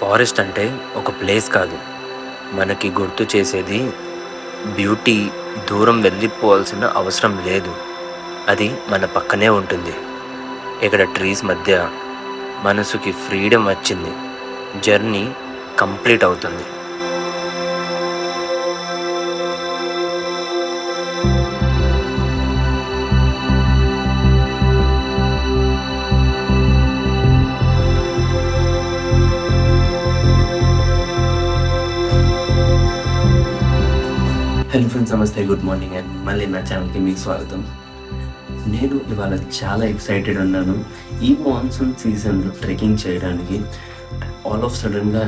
Forest అంటే ఒక place కాదు, మనకి గుర్తు చేసేది బ్యూటీ. దూరం వెళ్ళిపోవాల్సిన అవసరం లేదు, అది మన పక్కనే ఉంటుంది. ఇక్కడ ట్రీస్ మధ్య మనసుకి ఫ్రీడమ్ వచ్చింది, జర్నీ కంప్లీట్ అవుతుంది. హలో ఫ్రెండ్స్, నమస్తే, గుడ్ మార్నింగ్ అండ్ మళ్ళీ నా ఛానల్కి మీకు స్వాగతం. నేను ఇవాళ చాలా ఎక్సైటెడ్ ఉన్నాను. ఈ మాన్సూన్ సీజన్లో ట్రెక్కింగ్ చేయడానికి ఆల్ ఆఫ్ సడన్గా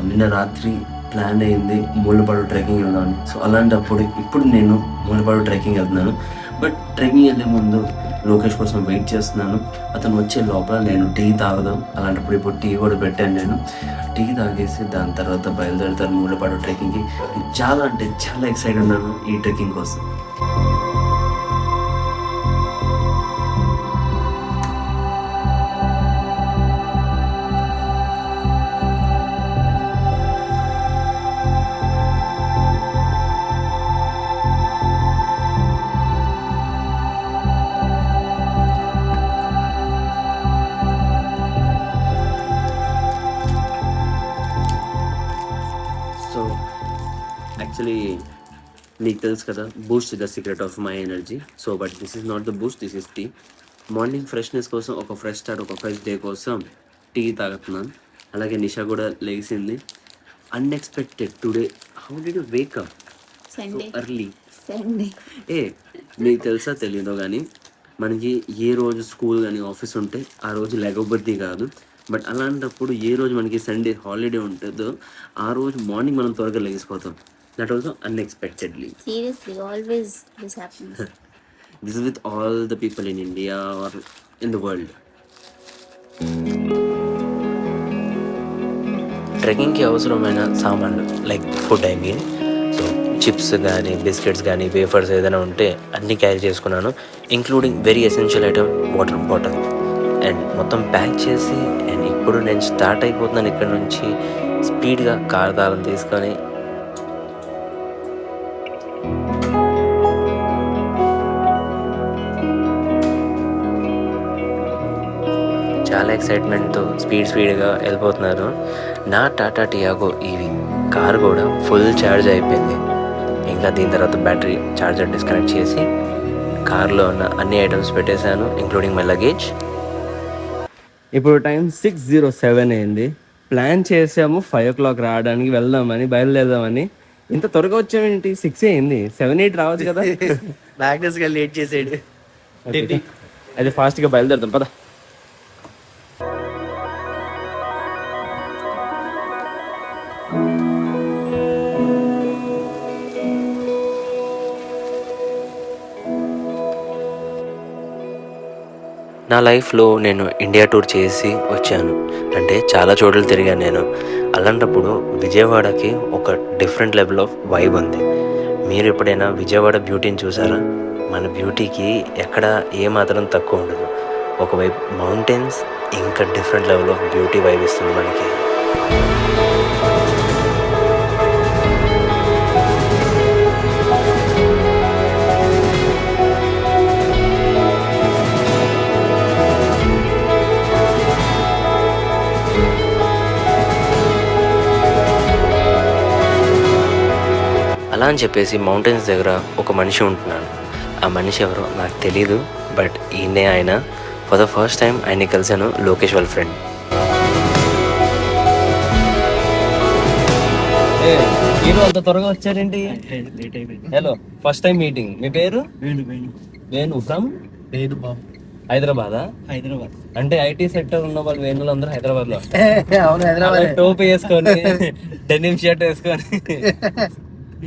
నిన్న రాత్రి ప్లాన్ అయింది మూలపాడు ట్రెక్కింగ్ వెళ్దామని. సో అలాంటప్పుడు ఇప్పుడు నేను మూలపాడు ట్రెక్కింగ్ వెళ్తున్నాను. బట్ ట్రెక్కింగ్ వెళ్ళే ముందు లోకేష్ కోసం వెయిట్ చేస్తున్నాను. అతను వచ్చే లోపల నేను టీ తాగుదాం, అలాంటప్పుడు ఇప్పుడు టీ కూడా పెట్టాను. నేను టీ తాగేసి దాని తర్వాత బయలుదేరుతాను మూలపాడు ట్రెక్కింగ్కి. చాలా అంటే చాలా ఎక్సైటెడ్ ఉన్నాను ఈ ట్రెక్కింగ్ కోసం. సో యాక్చువల్లీ మీకు తెలుసు కదా, Boost is the secret of my energy. So but this is not the Boost, this is T. Morning freshness కోసం, ఒక ఫ్రెష్ స్టార్ట్, ఒక ఫ్రెష్ డే కోసం టీ తాగుతున్నాను. అలాగే నిషా కూడా లేచింది. Unexpected today. How did you Wake up so early? మీకు తెలుసా తెలియదో కానీ మనకి ఏ రోజు స్కూల్ కానీ ఆఫీస్ ఉంటే ఆ రోజు లెగబుద్ధి కాదు. బట్ అలాంటప్పుడు ఏ రోజు మనకి సండే హాలిడే ఉంటుందో ఆ రోజు మార్నింగ్ మనం త్వరగా లెగిసిపోతాం. That also unexpectedly. Seriously, always this happens. This is with all the people in India or in the world. ట్రెక్కింగ్కి అవసరమైన సామాన్లు like food, I mean so chips కానీ బిస్కెట్స్ కానీ వేఫర్స్ ఏదైనా ఉంటే అన్నీ క్యారీ చేసుకున్నాను, including very essential item water bottle. And మొత్తం ప్యాక్ చేసి అండ్ ఇప్పుడు నేను స్టార్ట్ అయిపోతున్నాను ఇక్కడ నుంచి స్పీడ్గా కార్ తాళం తీసుకొని. చాలా ఎక్సైట్మెంట్తో స్పీడ్గా వెళ్ళిపోతున్నారు. నా టాటా టియాగో ఈవీ కార్ కూడా ఫుల్ ఛార్జ్ అయిపోయింది. ఇంకా దీని తర్వాత బ్యాటరీ ఛార్జర్ డిస్కనెక్ట్ చేసి కార్లో ఉన్న అన్ని ఐటమ్స్ పెట్టేశాను, ఇంక్లూడింగ్ మై లగేజ్. ఇప్పుడు టైం 6:07 అయింది. ప్లాన్ చేసాము 5 o'clock రావడానికి, వెళ్దామని, బయలుదేరదామని. ఇంత త్వరగా వచ్చామేంటి? 6 అయింది. 7-8 రావచ్చు కదా. మ్యాగ్నస్గా లేట్ చేసేది. అయితే ఫాస్ట్గా బయలుదేరుతాం పద. నా లైఫ్లో నేను ఇండియా టూర్ చేసి వచ్చాను, అంటే చాలా చోట్ల తిరిగాను నేను. అలాంటప్పుడు విజయవాడకి ఒక డిఫరెంట్ లెవెల్ ఆఫ్ వైబ్ ఉంది. మీరు ఎప్పుడైనా విజయవాడ బ్యూటీని చూసారా? మన బ్యూటీకి ఎక్కడ ఏమాత్రం తక్కువ ఉండదు. ఒకవైపు మౌంటైన్స్, ఇంకా different level of beauty vibe ఇస్తుంది మనకి. అలా అని చెప్పేసి మౌంటైన్స్ దగ్గర ఒక మనిషి ఉంటున్నాడు. ఆ మనిషి ఎవరో నాకు తెలీదు, బట్ ఈయనే ఆయన. ఫర్ ద ఫస్ట్ టైం ఆయన్ని కలిశాను, లోకేష్ వాళ్ళ ఫ్రెండ్. అంత త్వరగా వచ్చారేంటి? Hello, first time meeting. మీ పేరు? వేణు. ఫ్రమ్ హైదరాబాద్. అంటే ఐటీ సెక్టర్ ఉన్న వాళ్ళు వేణులు అందరూ హైదరాబాద్ లో. టోపీ వేసుకొని డెనిమ్ షర్ట్ వేసుకొని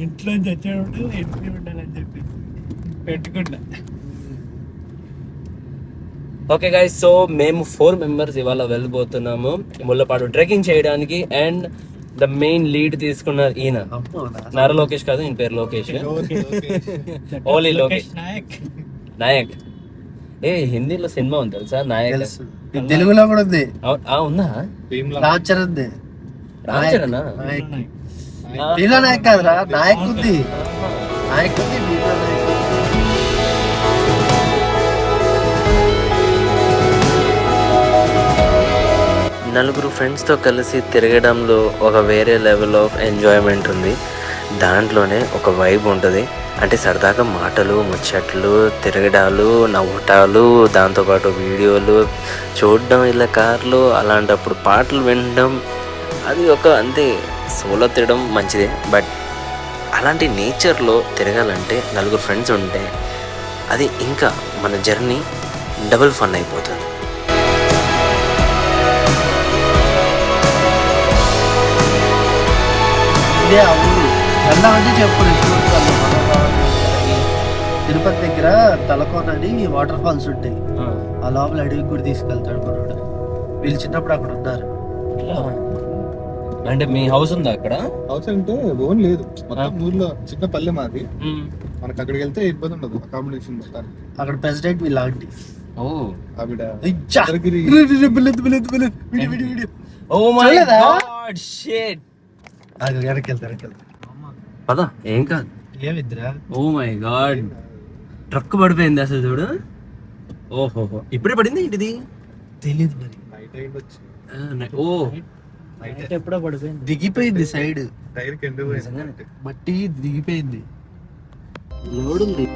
ఇంట్లో వచ్చేటప్పుడు ఇంట్లో ఉండాలని చెప్పి పెట్టుకుంటా. ఓకే గైస్, సో మేము 4 members ఇవాళ వెళ్ళిపోతున్నాము ముళ్ళపాడు ట్రెక్కింగ్ చేయడానికి. అండ్ ద మెయిన్ లీడ్ తీసుకున్నారు ఈయన, నారా లోకేష్ కాదు, ఈయన పేరు లోకేష్. ఓన్లీ లోకేష్ నాయక్. ఏ హిందీలో సినిమా ఉంది తెలుసా, నాయక్. తెలుగులో కూడా ఉంది. ఉందా? రామ్ చరణ్ భీమ్లా నాయక్ కాదురా, నాయక్ ఉంది, నాయక్ ఉంది, భీమ్లా నాయక్. నలుగురు ఫ్రెండ్స్తో కలిసి తిరగడంలో ఒక వేరే లెవెల్ ఆఫ్ ఎంజాయ్మెంట్ ఉంది. దాంట్లోనే ఒక వైబ్ ఉంటుంది. అంటే సరదాగా మాటలు, ముచ్చట్లు, తిరగడాలు, నవ్వటాలు, దాంతోపాటు వీడియోలు చూడడం ఇలా కార్లో. అలాంటప్పుడు పాటలు వినడం అది ఒక అంతే సోలో తిరగడం మంచిదే. బట్ అలాంటి నేచర్లో తిరగాలంటే నలుగురు ఫ్రెండ్స్ ఉంటే అది ఇంకా మన జర్నీ డబుల్ ఫన్ అయిపోతుంది. ఇదే ఆ ఊరు వెళ్దామంటే చెప్పు. తిరుపతి దగ్గర తలకోన అని వాటర్ ఫాల్స్ ఉంటాయి. ఆ లోపల అడవికి కూడా తీసుకెళ్తాడు మనోడు. వీళ్ళు చిన్నప్పుడు అక్కడ ఉన్నారు. అంటే మీ హౌస్ ఉందా అక్కడ? హౌస్ అంటే ఓన్ లేదు, మొత్తం ఊర్లో చిన్న పల్లె మాది. మనకి అక్కడికి వెళ్తే ఇబ్బంది ఉండదు అకామిడేషన్ మొత్తానికి. అక్కడ ప్రెసిడెంట్ వీళ్ళ ఆంటీ. ఓ ఆవిడ ఇచ్చా. Chandragiri. Oh my god shit. వెనక్కి వెళ్తారు. పద ఏం కాదు. ఏమిద్రా? ఓ మై గాడ్ ట్రక్ పడిపోయింది అసలు చూడు. ఓహోహో ఇప్పుడే పడింది ఏంటిది తెలీదు మరి. నైట్ అయ్యిండొచ్చు. ఓ ఎప్పుడో పడిపోయింది. దిగిపోయింది సైడ్ టైర్ కింద పోయింది. మట్టి దిగిపోయింది. లోడ్ ఉంది.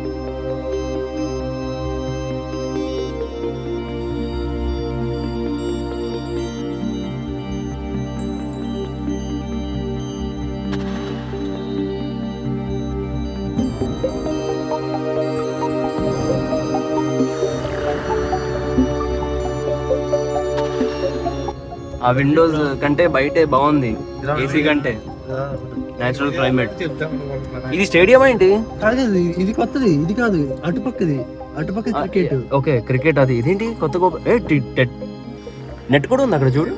ఆ విండోస్ కంటే బయటే బాగుంది, ఏసీ కంటే. Natural climate. ఇది స్టేడియం ఏంటి? కాదు ఇది కొత్తది, ఇది కాదు అటుపక్కది. అటుపక్క క్రికెట్. Okay cricket. అది ఇదేంటి కొత్త నెట్ కూడా ఉంది అక్కడ చూడు.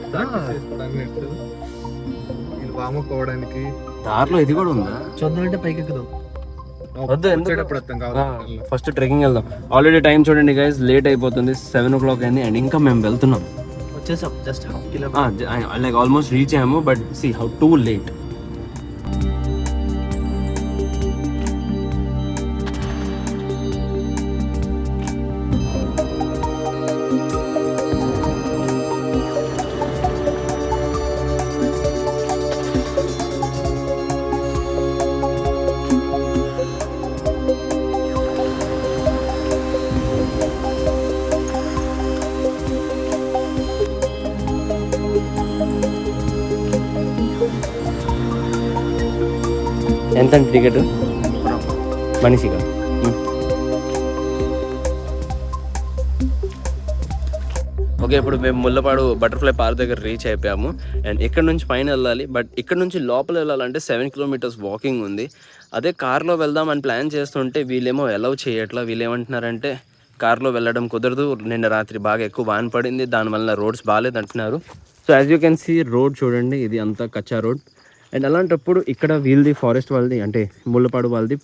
వాముకోవడానికి దారిలో ఇది కూడా ఉందా? చూద్దామంటే పైకి ఎక్కుదాం. వద్దు, ఎందుకు? వచ్చేటప్పుడు వస్తాం కావాలి. ఫస్ట్ ట్రెక్కింగ్ వెళ్దాం. ఆల్రెడీ టైం చూడండి గైస్, లేట్ అయిపోతుంది. 7 o'clock అయింది అండ్ ఇంకా మేము వెళ్తున్నాం. వచ్చేసాం just kilometre. Like almost reach అయ్యాము. But see how too late. ఎంత టికెట్ మనిషిగా? ఓకే ఇప్పుడు మేము ముల్లపాడు బటర్ఫ్లై పార్క్ దగ్గర రీచ్ అయిపోయాము. అండ్ ఇక్కడ నుంచి పైన వెళ్ళాలి. బట్ ఇక్కడ నుంచి లోపల వెళ్ళాలంటే 7 kilometers వాకింగ్ ఉంది. అదే కార్లో వెళ్దాం అని ప్లాన్ చేస్తుంటే వీళ్ళేమో అలౌ చేయట్లా. వీళ్ళు ఏమంటున్నారంటే కార్లో వెళ్ళడం కుదరదు, నిన్న రాత్రి బాగా ఎక్కువ వాన పడింది, దానివల్ల రోడ్స్ బాగాలేదు అంటున్నారు. So as you can see road చూడండి, ఇది అంతా కచ్చా రోడ్. అండ్ అలాంటప్పుడు ఇక్కడ వీళ్ళది ఫారెస్ట్ వాళ్ళది అంటే ముళ్ళపాడు వాళ్ళది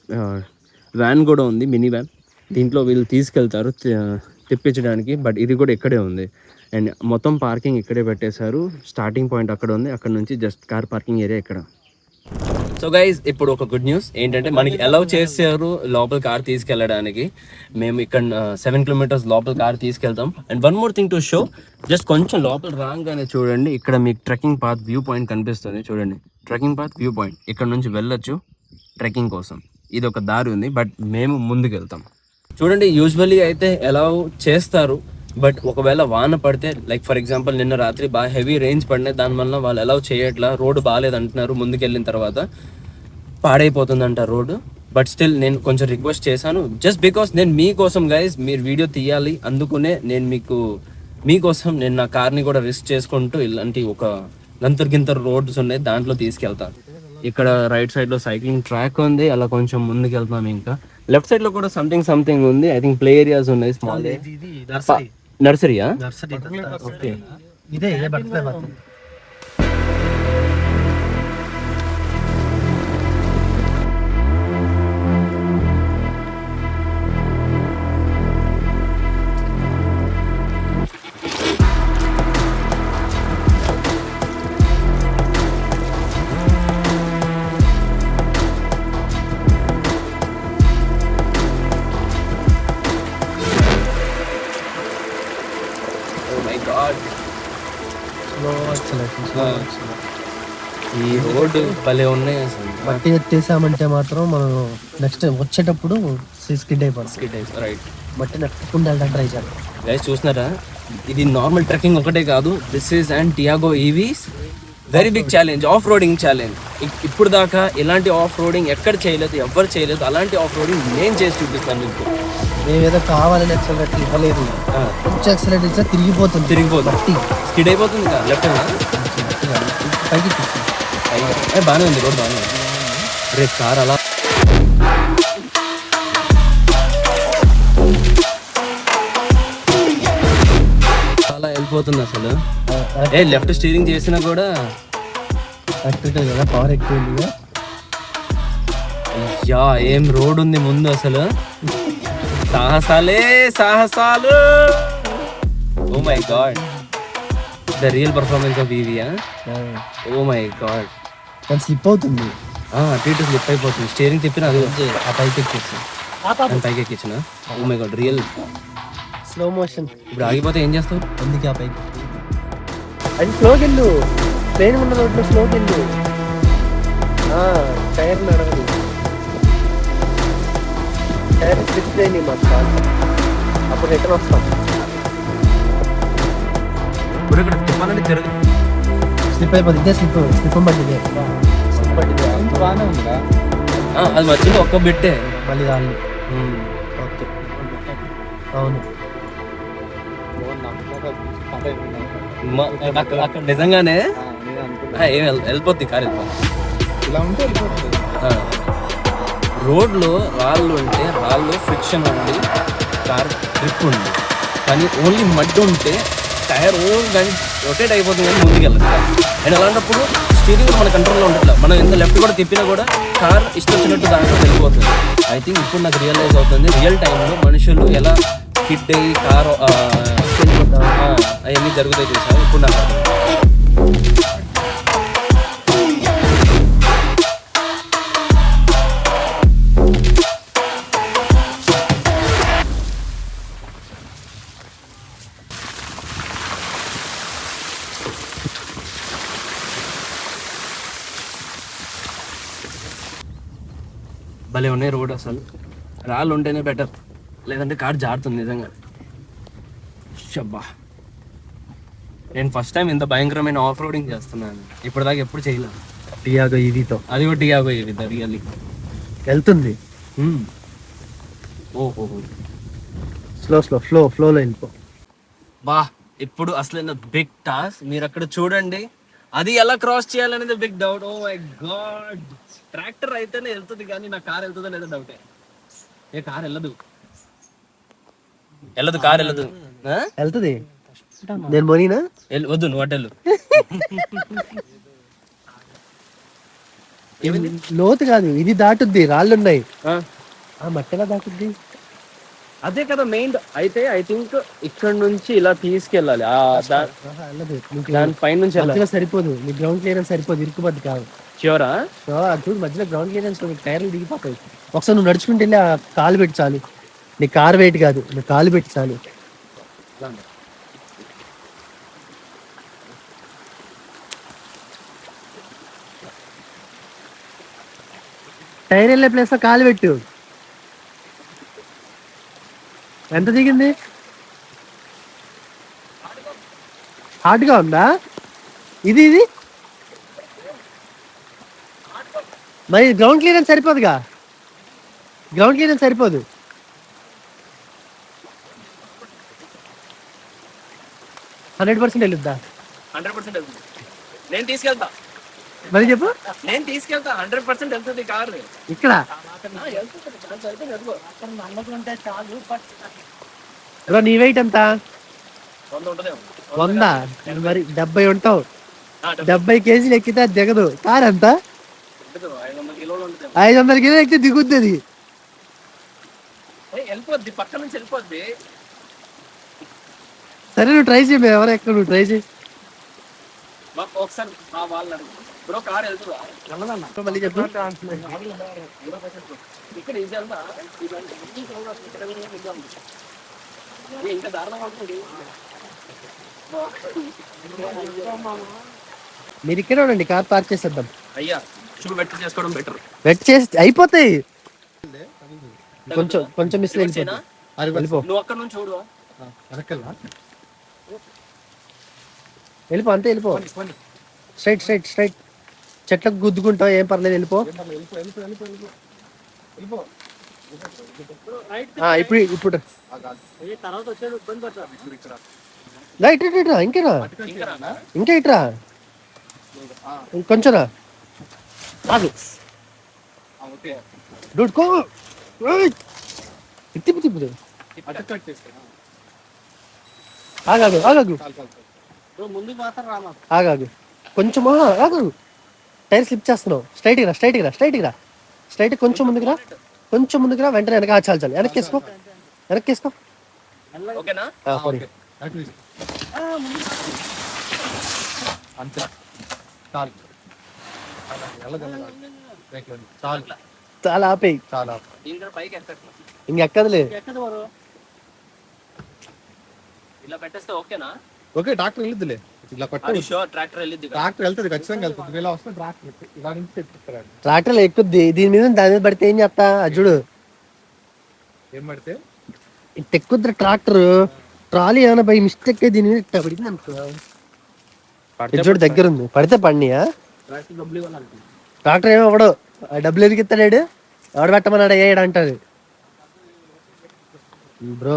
వ్యాన్ కూడా ఉంది, మినీ వ్యాన్. దీంట్లో వీళ్ళు తీసుకెళ్తారు తిప్పించడానికి. బట్ ఇది కూడా ఇక్కడే ఉంది. అండ్ మొత్తం పార్కింగ్ ఇక్కడే పెట్టేశారు. స్టార్టింగ్ పాయింట్ అక్కడ ఉంది, అక్కడ నుంచి జస్ట్ కార్ పార్కింగ్ ఏరియా ఇక్కడ. సో గైజ్ ఇప్పుడు ఒక గుడ్ న్యూస్ ఏంటంటే మనకి అలౌ చేశారు లోపల కార్ తీసుకెళ్ళడానికి. మేము ఇక్కడ 7 kilometers లోపల కార్ తీసుకెళ్తాం. And one more thing to show, just కొంచెం లోపల రాగానే చూడండి ఇక్కడ మీకు ట్రెక్కింగ్ పాత్ వ్యూ పాయింట్ కనిపిస్తుంది. చూడండి ట్రెక్కింగ్ పాత్ వ్యూ పాయింట్, ఇక్కడ నుంచి వెళ్ళొచ్చు ట్రెక్కింగ్ కోసం. ఇది ఒక దారి ఉంది, బట్ మేము ముందుకు వెళ్తాం. చూడండి యూజువల్లీ అయితే అలౌ చేస్తారు, బట్ ఒకవేళ వాన పడితే లైక్ ఫర్ ఎగ్జాంపుల్ నిన్న రాత్రి బాగా హెవీ రెయిన్స్ పడినాయి, దానివల్ల వాళ్ళు అలౌ చేయట్లా. రోడ్డు బాగాలేదు అంటున్నారు, ముందుకెళ్ళిన తర్వాత పాడైపోతుందంట రోడ్డు. బట్ స్టిల్ నేను కొంచెం రిక్వెస్ట్ చేశాను, జస్ట్ బికాస్ నేను మీకోసం గైజ్ మీరు వీడియో తీయాలి, అందుకునే నేను మీకోసం నేను నా కార్ని కూడా రిస్క్ చేసుకుంటూ ఇలాంటి ఒక గంతర్ రోడ్స్ ఉన్నాయి దాంట్లో తీసుకెళ్తాను. ఇక్కడ రైట్ సైడ్ లో సైక్లింగ్ ట్రాక్ ఉంది, అలా కొంచెం ముందుకు వెళ్తాం. ఇంకా లెఫ్ట్ సైడ్ లో కూడా సంథింగ్ ఉంది. ఐ థింక్ ప్లే ఏరియాస్ ఉన్నాయి, స్మాల్ నర్సరీయా? ఓకే ఇదే బటర్ఫ్లై పార్క్. Slow acceleration. ఈ రోడ్డు భలే ఉన్నాయి అసలు. బట్టి ఎత్తేసామంటే మాత్రం మనం నెక్స్ట్ వచ్చేటప్పుడు స్కిడ్ అయిపోతుంది. రైట్. బట్టి నెక్కకుండా వెళ్ళడానికి ట్రై చేయాలి. గైస్ చూస్తున్నారా, ఇది నార్మల్ ట్రెక్కింగ్ ఒకటే కాదు, this is and Tiago EVs very big challenge, off roading challenge. ఇప్పుడు దాకా ఇలాంటి ఆఫ్ రోడింగ్ ఎక్కడ చేయలేదు, ఎవ్వరు చేయలేదు. అలాంటి ఆఫ్ రోడింగ్ నేను చేసి చూపిస్తాను మీకు. మేమేదో కావాలని యాక్సిలరేటర్ ఇవ్వలేదు, కొంచెం యాక్సిలరేటర్ ఇచ్చా తిరిగిపోతుంది బట్టి స్కిడ్ అయిపోతుంది కదా లెఫ్ట్ పైకి బాగానే ఉంది, రోడ్ బాగానే ఉంది. రేపు కార్ అలా అలా వెళ్ళిపోతుంది అసలు. లెఫ్ట్ స్టీరింగ్ చేసినా కూడా ఎలక్ట్రికల్ కదా, పవర్ ఎక్కువ ఉంది. అయ్యా ఏం రోడ్ ఉంది ముందు అసలు. సాహసాలే సాహసాలు. Oh my god, the real performance of EV. Oh my god, కానీ స్లిప్ అవుతుంది. అటు ఇటు స్లిప్ అయిపోతుంది. స్టీరింగ్ తిప్పిన అది ఆ పైకి ఎక్కేసి పైకి ఎక్కించిన. Oh my God, real. Slow motion. ఇప్పుడు ఆగిపోతే ఏం చేస్తావు? అందుకే ఆ పైకి అది స్లోకి వెళ్ళు. ట్రైన్ ఉన్న రోడ్లో స్లోకి వెళ్ళు. టైర్ నడవదు, టైర్ స్లిప్ చేయని మాకు, అప్పుడు రిటర్న్ వస్తాం. ఇప్పుడు ఇక్కడ తిప్పాలంటే తిరగదు. స్లిప్ అయిపోతుంది. ఇదే స్లిప్ పట్టింది. స్లిప్ పట్టింది. బాగానే ఉందిరా. అది మధ్యలో ఒక్క బిట్టే. మళ్ళీ రాళ్ళు. ఓకే, అవును. అక్కడ నిజంగానే ఏం వెళ్ళిపోద్ది కార్, వెళ్ళిపోద్ది. ఇలా ఉంటే వెళ్ళిపోతుంది. రోడ్లో రాళ్ళు ఉంటే రాళ్ళు ఫ్రిక్షన్ ఉంది, కార్ గ్రిప్ ఉంది. కానీ ఓన్లీ మడ్ ఉంటే టైర్ కానీ రొటేట్ అయిపోతుంది, కానీ ముందుకు వెళ్ళదు. అండ్ అలాంటప్పుడు స్టీరింగ్ మన కంట్రోల్లో ఉండట్లేదు. మనం ఎంత లెఫ్ట్ కూడా తిప్పినా కూడా కార్ ఇష్టం వచ్చినట్టు దాంట్లో వెళ్ళిపోతుంది. ఐ థింక్ ఇప్పుడు నాకు రియలైజ్ అవుతుంది, రియల్ టైంలో మనుషులు ఎలా హిట్ అయ్యి కారు అవన్నీ జరుగుతాయి చూసాను. ఇప్పుడు నాకు భలే ఉన్నాయి రోడ్ అసలు. రాళ్ళు ఉంటేనే బెటర్, లేదంటే కార్ జారుతుంది నిజంగా. షబ్బా, నేను ఫస్ట్ టైం ఇంత భయంకరమైన ఆఫ్ రోడింగ్ చేస్తున్నాను. ఇప్పటిదాకా ఎప్పుడు చేయలేదు. టియాగో ఈవీతో. అది కూడా టియాగో ఇది రియల్లీ వెళ్తుంది. ఓహో, ఫ్లోలో వెళ్ళిపో. బా, ఇప్పుడు అసలు బిగ్ టాస్క్. మీరు అక్కడ చూడండి, అది ఎలా క్రాస్ చేయాలనేది big doubt. Oh my god, tractor అయితేనే వెళ్తుంది కానీ నా కార్ వెళ్తుందో లేదో డౌటే. ఏ కార్ వెళ్ళదు, కార్ వెళ్ళదు. వెళ్తుంది. నేను పోయినా వద్దు, నువ్వు అటెళ్ళు. లోతు కాదు, ఇది దాటుద్ది. రాళ్ళు ఉన్నాయి, మట్టెలా దాటుద్ది. అదే కదా మెయిన్. అయితే ఐ థింక్ ఇక్కడ నుంచి ఇలా తీసుకెళ్ళాలి, దాని పైన నుంచి వెళ్ళాలి. సరిపోదు, మీ గ్రౌండ్ క్లియరెన్స్ సరిపోదు, ఇరుకుబద్ది కాదు. ష్యూరా? చూడు, మధ్యలో గ్రౌండ్ క్లియరెన్స్ టైర్లు దిగిపోతాయి. ఒకసారి నువ్వు నడుచుకుంటే వెళ్ళి ఆ కాలు పెట్టి చాలు. నీ కార్ వెయిట్ కాదు, నువ్వు కాలు పెట్టి చాలు. టైర్ వెళ్ళే ప్లేస్ లో కాలు పెట్టు. ఎంత దిగింది? హార్డ్గా ఉందా? ఇది మరి గ్రౌండ్ క్లియరెన్స్ సరిపోదుగా. గ్రౌండ్ క్లియరెన్స్ సరిపోదు. 100% వెళ్ళుద్దా? 100% వెళ్తుంది. నేను తీసుకెళ్తా. మరి చెప్పు. నేను తీసుకెళ్తా, 100% వెళ్తుంది కారు. ఇక్కడ నీ వెయిట్ ఎంత? 100. మరి 70 ఉంటావు. 70 కేజీలు ఎక్కితే అది దిగదు. కార్ ఎంత? 500 కిలో ఎక్కితే దిగుద్ది అది. వెళ్ళిపోద్ది, పక్క నుంచి వెళ్ళిపోద్ది. సరే, నువ్వు ట్రై చేయి. ఎవరు ఎక్కడ, నువ్వు ట్రై చేయి. ఒకసారి మా వాళ్ళని అడుగు. ఇప్పుడు కార్ వెళ్తుందా? మళ్ళీ చెప్పు. ఇక్కడ ఇది వెళ్తా, ఇంకా దారుణం అవుతుంది. మీరు ఇక్కడే ఉండండి, కార్ పార్క్ చేసేద్దాం. అయ్యా షూ వెట్ చేసుకోవడం బెటర్. వెట్ చేసి అయిపోతాయి, కొంచెం కొంచెం మిస్ వెళ్ళిపో. నువ్వు అక్కడ నుంచి చూడు. వెళ్ళిపో అంతే, వెళ్ళిపో. Straight straight straight. చెట్లకు గుద్దుకుంటావు, ఏం పర్లేదు, వెళ్ళిపో. ఇప్పుడు ఇప్పుడు ఇట్రా, ఇంకేనా ఇంకా ఇట్రా, ఇంకొంచెం రా. ఆగు డూడ్ కో. తిప్పు తిప్పు. ఆగాగు ఆగాగు ఆగాగు కొంచెం ఆగు. టైర్ స్లిప్ చేస్తున్నావు. స్ట్రైట్కి రా, స్ట్రైట్కి రా, స్ట్రైట్కి రా, స్ట్రైట్. కొంచెం ముందుకు రా, కొంచెం ముందుకు రా. వెంటనే వెనక చాలు చాలు. వెనక్కి వేసుకో, వెనక్కి వేసుకో. ఓకేనా? అంతే చాలు. చాలా ఆపేయి. చాలా పైకి ఎక్కట్లా. ఇంకెక్కదులే. ఇలా పెట్టేస్తే ఓకేనా? ఓకే, ట్రాక్టర్ వెళ్ళిద్దిలే. ఇలా పట్టు. ట్రాక్టర్ వెళ్ళిద్ది. ట్రాక్టర్ వెళ్తుంది, ఖచ్చితంగా వెళ్తుంది. ఇలా వస్తే ట్రాక్టర్ ఇలా నుంచి తెప్పిస్తాడు. ట్రాక్టర్లో ఎక్కుద్ది. దీని మీద దాని మీద పడితే ఏం చేస్తా అజుడు? ఏం పడితే ఇంత ఎక్కుద్ది ట్రాక్టర్. ట్రాలీ ఏమైనా బై మిస్టేక్ దీని మీద ఇట్ట పడింది అనుకో. చూడు దగ్గర ఉంది, పడితే పడినాయా? ట్రాక్టర్ ఏమో ఎవడో డబ్బులు ఎందుకు ఇస్తాడు? ఎవడు పెట్టమన్నాడు అయ్యాడు అంటారు బ్రో.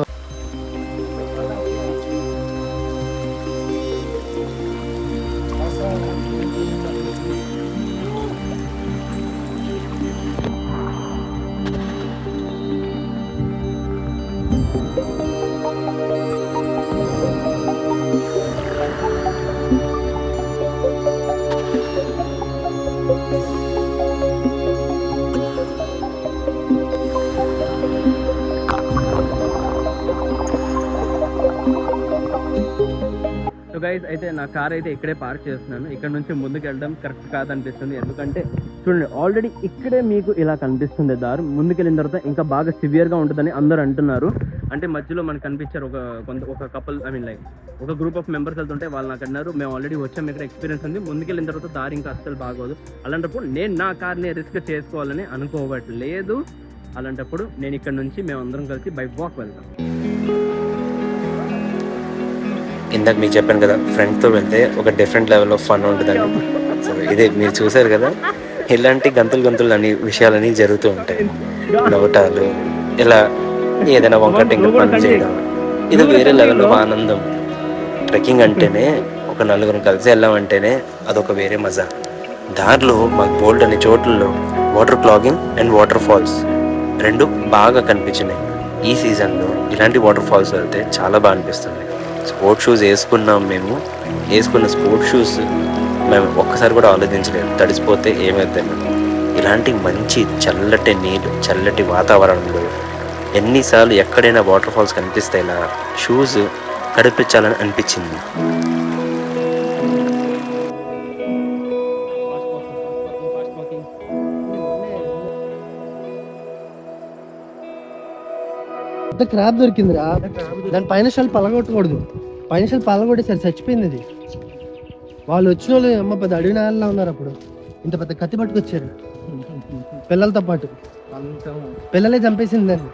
సో గైస్, అయితే నా కార్ అయితే ఇక్కడే పార్క్ చేస్తున్నాను. ఇక్కడ నుంచి ముందుకు వెళ్ళడం కరెక్ట్ కాదనిపిస్తుంది. ఎందుకంటే చూడండి, ఆల్రెడీ ఇక్కడే మీకు ఇలా కనిపిస్తుంది దారి. ముందుకెళ్ళిన తర్వాత ఇంకా బాగా సివియర్గా ఉంటుందని అందరూ అంటున్నారు. అంటే మధ్యలో మనకు కనిపించారు ఒక కపుల్, ఐ మీన్ లైక్ ఒక గ్రూప్ ఆఫ్ మెంబర్స్ వెళ్తుంటే వాళ్ళు నాకు అన్నారు, మేము ఆల్రెడీ వచ్చాము, ఇక్కడ ఎక్స్పీరియన్స్ ఉంది, ముందుకెళ్ళిన తర్వాత దారి ఇంకా అస్సలు బాగోదు. అలాంటప్పుడు నేను నా కార్ని రిస్క్ చేసుకోవాలని అనుకోవట్లేదు. అలాంటప్పుడు నేను ఇక్కడ నుంచి మేమందరం కలిసి బై వాక్ వెళ్తాం. ఇందాక మీకు చెప్పాను కదా, ఫ్రెండ్తో వెళ్తే ఒక డిఫరెంట్ లెవెల్ ఆఫ్ ఫన్ ఉంటుందని. సో ఇదే మీరు చూసారు కదా, ఇలాంటి గంతులు అనే విషయాలని జరుగుతూ ఉంటాయి. నవ్వుటాలు, ఇలా ఏదైనా వంకటింగ్ పనులు చేయడం, ఇది వేరే లెవెల్ ఆఫ్ ఆనందం. ట్రెక్కింగ్ అంటేనే, ఒక నలుగురు కలిసి వెళ్ళామంటేనే అదొక వేరే మజా. దారిలో మాకు బోల్డ్ అనే చోట్లలో water clogging and waterfalls రెండు బాగా కనిపించినాయి. ఈ సీజన్లో ఇలాంటి వాటర్ ఫాల్స్ వెళ్తే చాలా బాగా అనిపిస్తుంది. స్పోర్ట్స్ షూస్ వేసుకున్నాం. మేము వేసుకున్న స్పోర్ట్స్ షూస్ మేము ఒక్కసారి కూడా ఆలోచించలేదు తడిసిపోతే ఏమవుతాయి. ఇలాంటి మంచి చల్లటి నీళ్ళు, చల్లటి వాతావరణంలో ఎన్నిసార్లు ఎక్కడైనా వాటర్ ఫాల్స్ కనిపిస్తే ఇలా షూస్ కడిపించాలని అనిపించింది. క్రాబ్ దొరికిందిరా. దాని పైన షెల్ పలగొట్టకూడదు. పైన షెల్ పలగొట్టేసరి చచ్చిపోయింది అది. వాళ్ళు వచ్చిన వాళ్ళు అమ్మ పెద్ద అడవి నాయల్లో ఉన్నారు. అప్పుడు ఇంత పెద్ద కత్తి పట్టుకొచ్చారు పిల్లలతో పాటు. పిల్లలే చంపేసింది దాన్ని.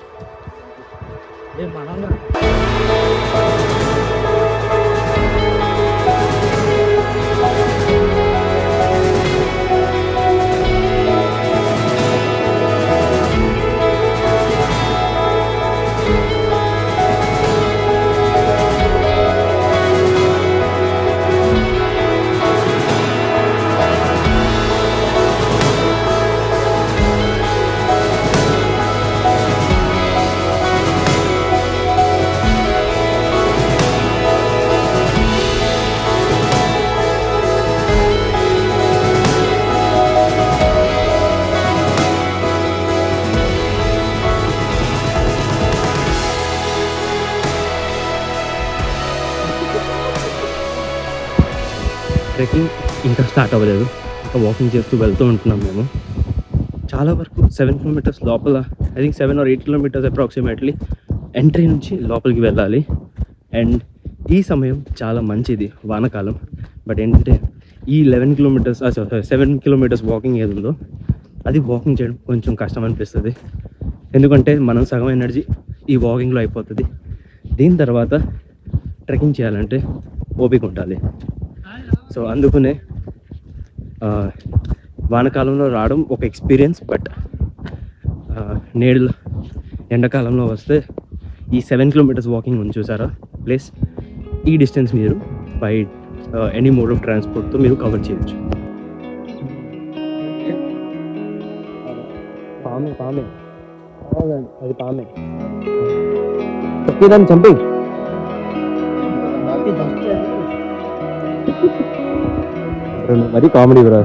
ట్రెక్కింగ్ ఇంకా స్టార్ట్ అవ్వలేదు, ఇంకా వాకింగ్ చేస్తూ వెళ్తూ ఉంటున్నాం మేము. చాలా వరకు 7 కిలోమీటర్స్ లోపల, I think 7 or 8 kilometres approximately entry నుంచి లోపలికి వెళ్ళాలి. అండ్ ఈ సమయం చాలా మంచిది, వానకాలం. బట్ ఏంటంటే ఈ 11 కిలోమీటర్స్ 7 కిలోమీటర్స్ వాకింగ్ ఏది ఉందో అది వాకింగ్ చేయడం కొంచెం కష్టం అనిపిస్తుంది. ఎందుకంటే మనం సగం ఎనర్జీ ఈ వాకింగ్లో అయిపోతుంది. దీని తర్వాత ట్రెక్కింగ్ చేయాలంటే ఓపిక ఉండాలి. సో అందుకనే వానకాలంలో రావడం ఒక ఎక్స్పీరియన్స్. బట్ నేడు ఎండాకాలంలో వస్తే ఈ 7 కిలోమీటర్స్ వాకింగ్ ఉంది చూసారా ప్లేస్, ఈ డిస్టెన్స్ మీరు బై ఎనీ మోడ్ ఆఫ్ ట్రాన్స్పోర్ట్తో మీరు కవర్ చేయొచ్చు. పామే అది పామే దాన్ని చంపి మరి కామెడీ బ్రో.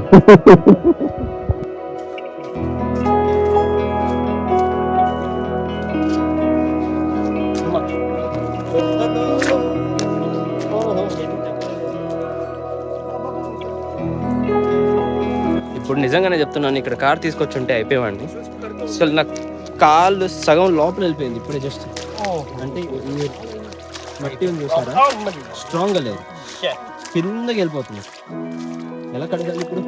ఇప్పుడు నిజంగానే చెప్తున్నాను, ఇక్కడ కార్ తీసుకొచ్చి ఉంటే అయిపోయేవాడిని. అసలు నాకు కాళ్ళు సగం లోపల వెళ్ళిపోయింది ఇప్పుడే. జస్ట్ అంటే ఈ మట్టి ఉంది చూసారా, స్ట్రాంగ్గా లేదు, కిందకి వెళ్ళిపోతుంది. ఎలా కడగాలి ఇప్పుడు?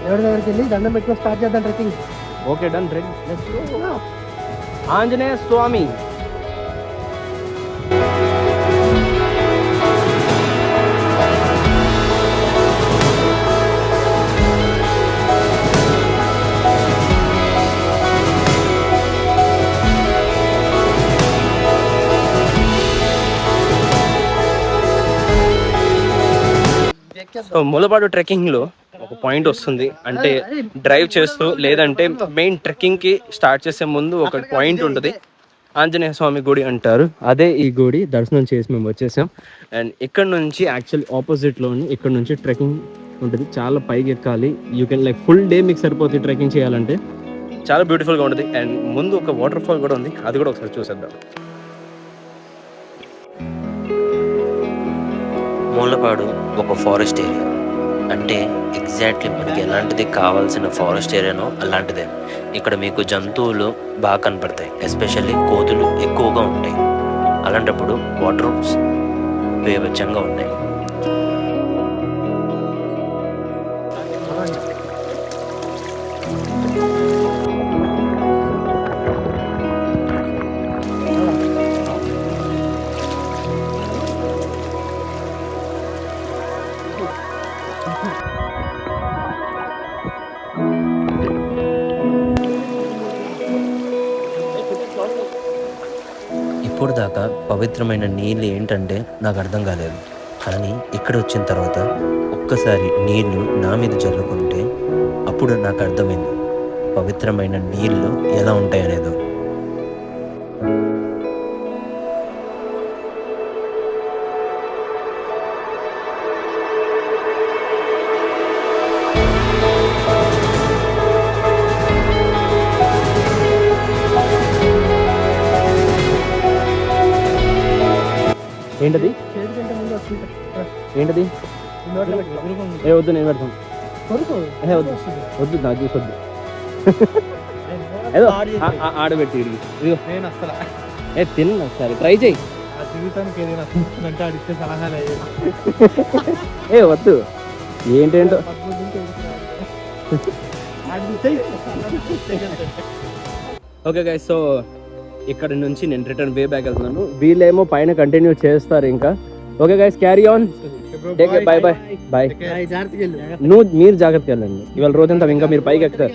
దేవుడి దగ్గరికి వెళ్ళి దండం పెట్టుకొని స్టార్ట్ చేద్దాం trekking. Okay done, ready, let's go. Anjaneya Swami. So Mulapadu ట్రెక్కింగ్లో ఒక పాయింట్ వస్తుంది, అంటే డ్రైవ్ చేస్తూ లేదంటే మెయిన్ ట్రెక్కింగ్కి స్టార్ట్ చేసే ముందు ఒక పాయింట్ ఉంటుంది, ఆంజనేయ స్వామి గుడి అంటారు. అదే ఈ గుడి దర్శనం చేసి మేము వచ్చేసాం. అండ్ ఇక్కడ నుంచి యాక్చువల్లీ ఆపోజిట్లోని ఇక్కడ నుంచి ట్రెక్కింగ్ ఉంటుంది, చాలా పైకి ఎక్కాలి. You can like full day మీకు సరిపోతుంది ట్రెక్కింగ్ చేయాలంటే. చాలా బ్యూటిఫుల్గా ఉంటుంది. అండ్ ముందు ఒక వాటర్ ఫాల్ కూడా ఉంది, అది కూడా ఒకసారి చూసేద్దాం. మూలపాడు ఒక ఫారెస్ట్ ఏరియా, అంటే ఎగ్జాక్ట్లీ మనకి ఎలాంటిది కావాల్సిన ఫారెస్ట్ ఏరియానో అలాంటిదే. ఇక్కడ మీకు జంతువులు బాగా కనపడతాయి, ఎస్పెషల్లీ కోతులు ఎక్కువగా ఉంటాయి. అలాంటప్పుడు వాటర్ బేభత్సంగా ఉన్నాయి. ఇప్పుడు దాకా పవిత్రమైన నీళ్ళు ఏంటంటే నాకు అర్థం కాలేదు, కానీ ఇక్కడ వచ్చిన తర్వాత ఒక్కసారి నీళ్లు నా మీద జల్లుకుంటే అప్పుడు నాకు అర్థమైంది పవిత్రమైన నీళ్ళు ఎలా ఉంటాయనేదో. ఏంటది ఏంటది? ఏ వద్దు, నేను పెడతాను. వద్దు వద్దు, నాకు చూసి వద్దు. ఏదో ఆడబెట్టి నేను అసలు తిన్న ఒకసారి ట్రై చేయి. ఆ జీవితానికి ఏదైనా అంటే అడిగితే సలహాలు ఏ వద్దు, ఏంటేంటో. ఓకే గైస్, సో ఇక్కడ నుంచి నేను రిటర్న్ వే బ్యాక్ వెళ్తున్నాను. వీళ్ళేమో పైన కంటిన్యూ చేస్తారు ఇంకా. Okay guys, carry on, take care, by by by. మీరు జాగ్రత్తగా వెళ్ళండి, ఇవాళ రోజంతా ఇంకా మీరు పైకి ఎక్కుతారు.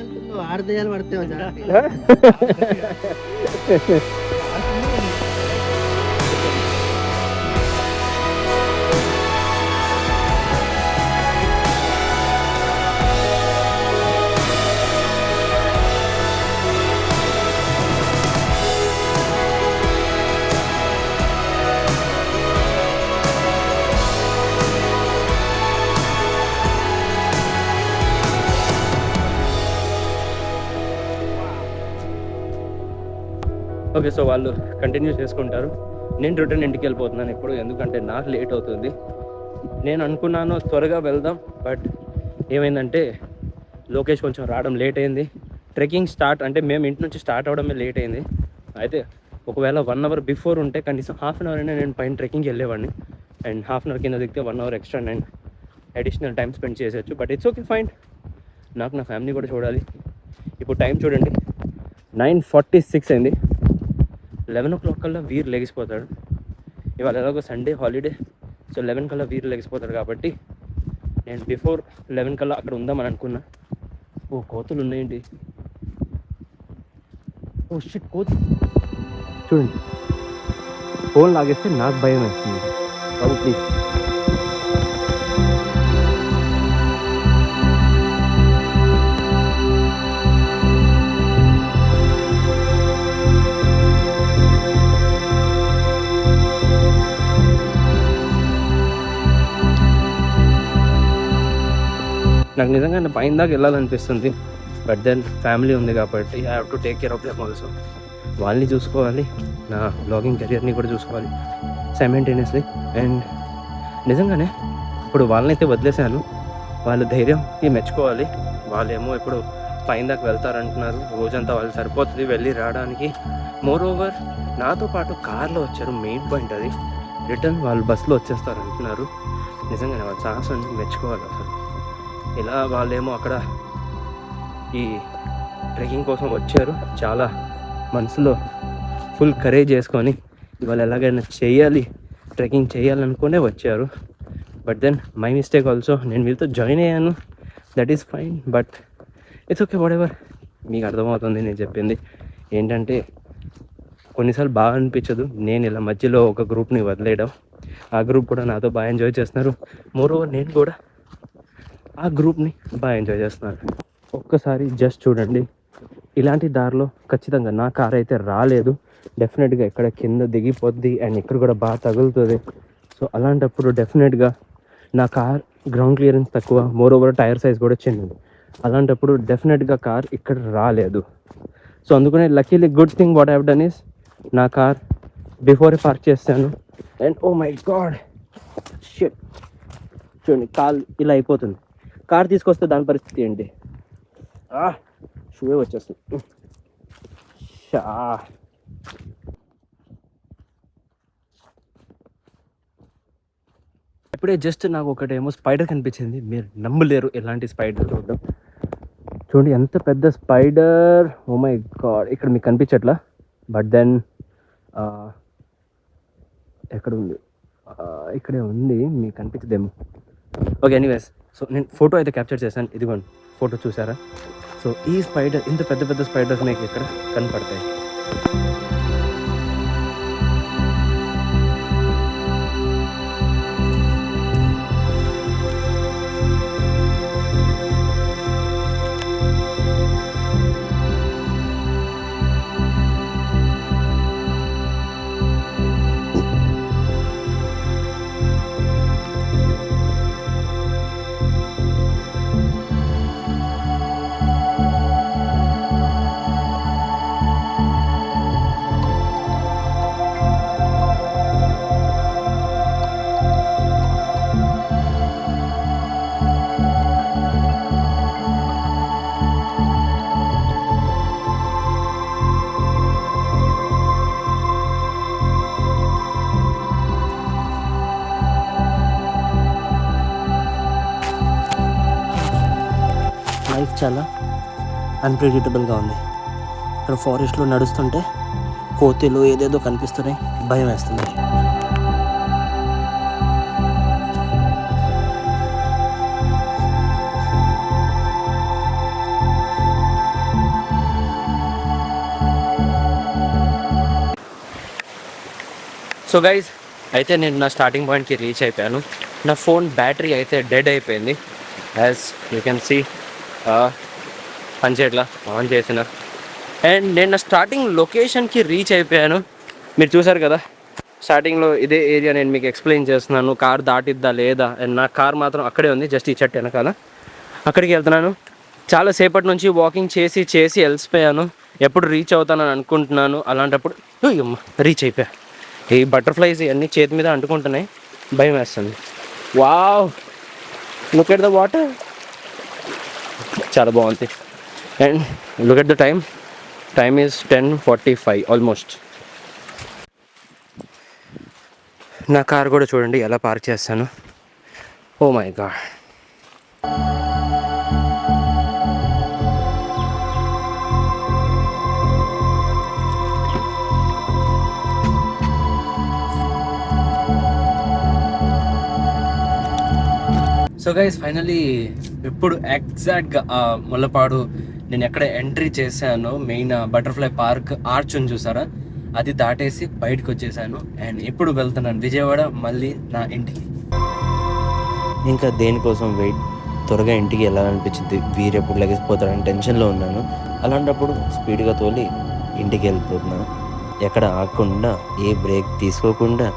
ఆడదేయాలు పడతాయి. ఓకే, సో వాళ్ళు కంటిన్యూ చేసుకుంటారు. నేను రిటర్న్ ఇంటికి వెళ్ళిపోతున్నాను ఇప్పుడు, ఎందుకంటే నాకు లేట్ అవుతుంది. నేను అనుకున్నాను త్వరగా వెళ్దాం, బట్ ఏమైందంటే లోకేష్ కొంచెం రావడం లేట్ అయింది. ట్రెక్కింగ్ స్టార్ట్ అంటే మేము ఇంటి నుంచి స్టార్ట్ అవడమే లేట్ అయింది. అయితే ఒకవేళ 1 అవర్ బిఫోర్ ఉంటే కనీసం హాఫ్ అన్ అవర్ అయినా నేను పైన ట్రెక్కింగ్కి వెళ్ళేవాడిని. అండ్ హాఫ్ అన్ అవర్ కింద దిగితే 1 అవర్ ఎక్స్ట్రా నేను అడిషనల్ టైం స్పెండ్ చేసేయచ్చు. But it's okay, fine. నాకు నా ఫ్యామిలీ కూడా చూడాలి. ఇప్పుడు టైం చూడండి, 9:46 అయింది. 11 o'clock కల్లా వీరు లెగిసిపోతాడు. ఇవాళ ఎలాగో సండే హాలిడే, సో 11 కల్లా వీరు లెగిసిపోతాడు. కాబట్టి నేను బిఫోర్ 11 కల్లా అక్కడ ఉందామని అనుకున్నా. ఓ కోతులు ఉన్నాయండి. ఓ షిట్, కోతులు చూడండి. ఫోన్ లాగేస్తే నాకు భయం వేస్తుంది. బాబు ప్లీజ్. నాకు నిజంగా పైన దాకా వెళ్ళాలనిపిస్తుంది, బట్ దెన్ ఫ్యామిలీ ఉంది కాబట్టి I have to take care of them also. వాళ్ళని చూసుకోవాలి, నా బ్లాగింగ్ కెరియర్ని కూడా చూసుకోవాలి సైమల్టేనియస్లీ. అండ్ నిజంగానే ఇప్పుడు వాళ్ళనైతే వదిలేశాను, వాళ్ళ ధైర్యంకి మెచ్చుకోవాలి. వాళ్ళేమో ఇప్పుడు పైన దాకా వెళ్తారంటున్నారు, రోజంతా వాళ్ళు సరిపోతుంది వెళ్ళి రావడానికి. మోర్ ఓవర్ నాతో పాటు కార్లో వచ్చారు, మెయిన్ పాయింట్ అది. రిటర్న్ వాళ్ళు బస్సులో వచ్చేస్తారు అంటున్నారు. నిజంగానే వాళ్ళ సాహసాన్ని మెచ్చుకోవాలి అసలు. ఇలా వాళ్ళేమో అక్కడ ఈ ట్రెక్కింగ్ కోసం వచ్చారు, చాలా మనసులో ఫుల్ కరేజ్ చేసుకొని ఇవాళ ఎలాగైనా చేయాలి, ట్రెక్కింగ్ చేయాలనుకునే వచ్చారు. But then my mistake also. నేను వీళ్ళతో జాయిన్ అయ్యాను, that is fine, but it's okay, whatever. మీకు అర్థమవుతుంది నేను చెప్పింది ఏంటంటే, కొన్నిసార్లు బాగా అనిపించదు నేను ఇలా మధ్యలో ఒక గ్రూప్ని వదిలేయడం. ఆ గ్రూప్ కూడా నాతో బాగా ఎంజాయ్ చేస్తున్నారు. మోర్ ఓవర్ నేను కూడా ఆ గ్రూప్ని బాగా ఎంజాయ్ చేస్తున్నాను. ఒక్కసారి జస్ట్ చూడండి, ఇలాంటి దారిలో ఖచ్చితంగా నా కార్ అయితే రాలేదు. డెఫినెట్గా ఇక్కడ కింద దిగిపోద్ది అండ్ ఇక్కడ కూడా బాగా తగులుతుంది. సో అలాంటప్పుడు డెఫినెట్గా నా కార్ గ్రౌండ్ క్లియరెన్స్ తక్కువ, మోర్ ఓవర్ టైర్ సైజ్ కూడా చిన్నది. అలాంటప్పుడు డెఫినెట్గా కార్ ఇక్కడ రాలేదు. సో అందుకనే luckily good thing what have done is నా కార్ బిఫోరే పార్క్ చేస్తాను. And oh my god shit, చూడండి కాల్ ఇలా అయిపోతుంది. కార్ తీసుకొస్తే దాని పరిస్థితి ఏంటి? షూవే వచ్చేస్తుంది. ఇప్పుడే జస్ట్ నాకు ఒకటేమో స్పైడర్ కనిపించింది. మీరు నమ్మలేరు ఎలాంటి స్పైడర్ చూడడం. చూడండి ఎంత పెద్ద స్పైడర్, ఓ మై గాడ్. ఇక్కడ మీకు కనిపించట్లా, బట్ దెన్ ఎక్కడ ఉంది? ఇక్కడే ఉంది, మీకు కనిపించదేమో. ఓకే, ఎనీవేస్, సో నేను ఫోటో అయితే క్యాప్చర్ చేశాను. ఇదిగోండి ఫోటో చూసారా? సో ఈ స్పైడర్, ఇంత పెద్ద పెద్ద స్పైడర్స్ మీకు ఇక్కడ కనపడతాయి. లైఫ్ చాలా అన్ప్రెడిక్టబుల్గా ఉంది. ఇక్కడ ఫారెస్ట్లో నడుస్తుంటే కోతులు ఏదేదో కనిపిస్తున్నాయి, భయం వేస్తుంది. సో గైజ్, అయితే నేను నా స్టార్టింగ్ పాయింట్కి రీచ్ అయిపోయాను. నా ఫోన్ బ్యాటరీ అయితే డెడ్ అయిపోయింది. యాజ్ యూ కెన్ సీ పనిచేయట్లా, ఆన్ చేసిన. అండ్ నేను నా స్టార్టింగ్ లొకేషన్కి రీచ్ అయిపోయాను. మీరు చూసారు కదా, స్టార్టింగ్లో ఇదే ఏరియా నేను మీకు ఎక్స్ప్లెయిన్ చేస్తున్నాను. కార్ దాటిద్దా లేదా, అండ్ నా కార్ మాత్రం అక్కడే ఉంది, జస్ట్ ఈ చెట్టు వెనకాల. అక్కడికి వెళ్తున్నాను. చాలాసేపటి నుంచి వాకింగ్ చేసి అలసిపోయాను. ఎప్పుడు రీచ్ అవుతానని అనుకుంటున్నాను. అలాంటప్పుడు రీచ్ అయిపోయా. ఈ బటర్ఫ్లైస్ ఇవన్నీ చేతి మీద అంటుకుంటున్నాయి, భయం వేస్తుంది. Wow, look at the water, చాలా బాగుంది. And look at the time is 10:45 almost. నా కార్ కూడా చూడండి ఎలా పార్క్ చేస్తాను. Oh my god. So guys finally ఇప్పుడు ఎగ్జాక్ట్గా ముల్లపాడు నేను ఎక్కడ ఎంట్రీ చేశానో మెయిన్ బటర్ఫ్లై పార్క్ ఆర్చ్ ఉంది చూసారా, అది దాటేసి బయటకు వచ్చేసాను. అండ్ ఇప్పుడు వెళ్తున్నాను విజయవాడ మళ్ళీ నా ఇంటికి. ఇంకా దేనికోసం వెయిట్, త్వరగా ఇంటికి వెళ్ళాలనిపించింది. వీరెప్పుడు లెగిసిపోతాడని టెన్షన్లో ఉన్నాను. అలాంటప్పుడు స్పీడ్గా తోలి ఇంటికి వెళ్ళిపోతున్నాను. ఎక్కడ ఆగకుండా ఏ బ్రేక్ తీసుకోకుండా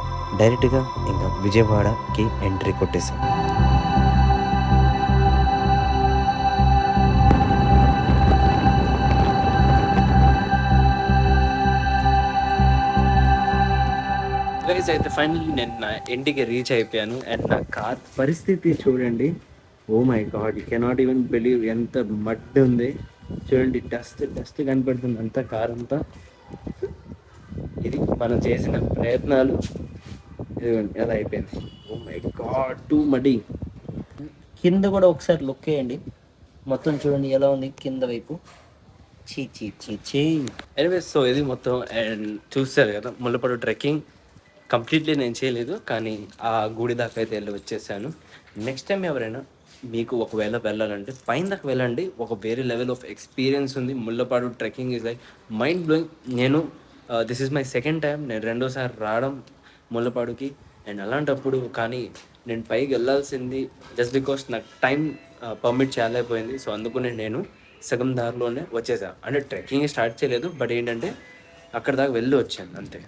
డైరెక్ట్గా ఇంకా విజయవాడకి ఎంట్రీ కొట్టేసాను. గైస్ అయితే ఫైనల్లీ నేను నా ఇంటికి రీచ్ అయిపోయాను. అండ్ నా కార్ పరిస్థితి చూడండి. Oh my god, you cannot even believe ఎంత మడ్ ఉంది చూడండి. డస్ట్ కనపడుతుంది అంతా, కార్ అంతా. ఇది మనం చేసిన ప్రయత్నాలు ఇదిగోండి ఎలా అయిపోయింది. ఓ మై గాడ్, టూ మడి. కింద కూడా ఒకసారి లుక్ వేయండి, మొత్తం చూడండి ఎలా ఉంది కింద వైపు. చీ. ఎనీవేస్, సో ఇది మొత్తం. అండ్ చూస్తారు కదా ముల్లపాడు ట్రెక్కింగ్ కంప్లీట్లీ నేను చేయలేదు, కానీ ఆ గుడి దాకా అయితే వెళ్ళి వచ్చేసాను. నెక్స్ట్ టైం ఎవరైనా మీకు ఒకవేళ వెళ్ళాలంటే పైన దాకా వెళ్ళండి. ఒక వేరే లెవెల్ ఆఫ్ ఎక్స్పీరియన్స్ ఉంది. Mullapadu trekking is like mind blowing. నేను this is my second time, నేను రెండోసారి రావడం ముల్లపాడుకి. అండ్ అలాంటప్పుడు కానీ నేను పైకి వెళ్ళాల్సింది జస్ట్ బికాస్ నాకు టైం పర్మిట్ చేయలేకపోయింది. సో అందుకనే నేను సగం దారిలోనే వచ్చేసాను. అంటే ట్రెక్కింగ్ స్టార్ట్ చేయలేదు, బట్ ఏంటంటే అక్కడ దాకా వెళ్ళి వచ్చాను అంతే.